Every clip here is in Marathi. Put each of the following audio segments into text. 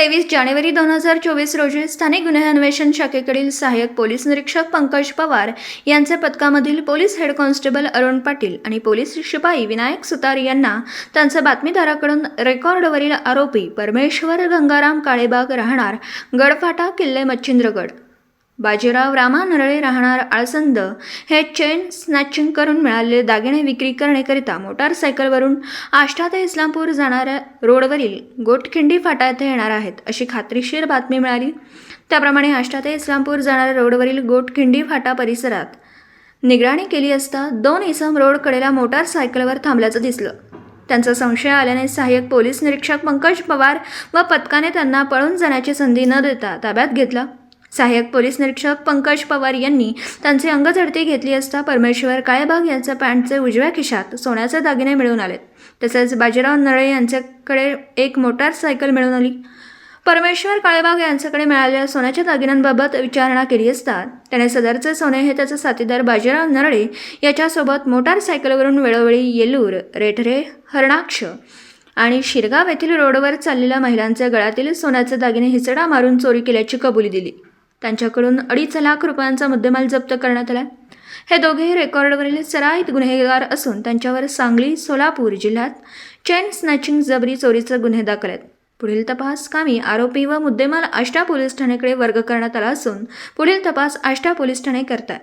23 जानेवारी 2024 रोजी स्थानिक गुन्हे अन्वेषण शाखेकडील सहाय्यक पोलीस निरीक्षक पंकज पवार यांचे पथकामधील police head constable Arun Patil आणि पोलीस शिपाई विनायक सुतार यांना त्यांच्या बातमीदाराकडून रेकॉर्डवरील आरोपी परमेश्वर गंगाराम काळेबाग राहणार गडफाटा किल्ले मच्छिंद्रगड बाजीराव रामा नरळे राहणार आळसंद हे चेन स्नॅचिंग करून मिळालेले दागिने विक्री करण्याकरिता मोटारसायकलवरून आष्टा ते इस्लामपूर जाणाऱ्या रोडवरील गोटखिंडी फाटा येथे येणार आहेत अशी खात्रीशीर बातमी मिळाली। त्याप्रमाणे आष्टा ते इस्लामपूर जाणाऱ्या रोडवरील गोटखिंडी फाटा परिसरात निगराणी केली असता 2 इसम रोड कडेला मोटारसायकलवर थांबल्याचं दिसलं। त्यांचा संशय आल्याने सहाय्यक पोलीस निरीक्षक पंकज पवार व पथकाने त्यांना पळून जाण्याची संधी न देता ताब्यात घेतला। सहाय्यक पोलीस निरीक्षक पंकज पवार यांनी त्यांची अंगझडती घेतली असता परमेश्वर काळेबाग यांच्या पॅन्टचे उजव्या खिशात सोन्याचे दागिने मिळून आले। तसेच बाजीराव नरळे यांच्याकडे एक मोटारसायकल मिळून आली। परमेश्वर काळेबाग यांच्याकडे मिळालेल्या सोन्याच्या दागिन्यांबाबत विचारणा केली असता त्याने सदरचे सोने हे त्याचे साथीदार बाजीराव नरळे याच्यासोबत मोटारसायकलवरून वेळोवेळी येलूर, रेठरे, हरणाक्ष आणि शिरगाव येथील रोडवर चाललेल्या महिलांच्या गळ्यातील सोन्याचे दागिने हिसडा मारून चोरी केल्याची कबुली दिली। त्यांच्याकडून 2.5 लाख रुपयांचा मुद्देमाल जप्त करण्यात आला। हे दोघेही रेकॉर्डवरील सराईत गुन्हेगार असून त्यांच्यावर सांगली, सोलापूर जिल्ह्यात चेन स्नॅचिंग जबरी चोरीचे गुन्हे दाखल आहेत। पुढील तपास कामी आरोपी व मुद्देमाल आष्टा पोलीस ठाण्याकडे वर्ग करण्यात आला असून पुढील तपास आष्टा पोलीस ठाणे करत आहे।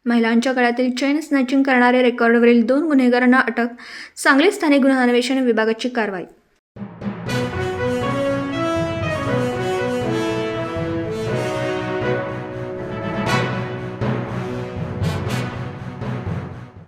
महिलांच्या गळ्यातील चेन स्नॅचिंग करणारे रेकॉर्डवरील 2 गुन्हेगारांना अटक, सांगली स्थानिक गुन्हे अन्वेषण विभागाची कारवाई।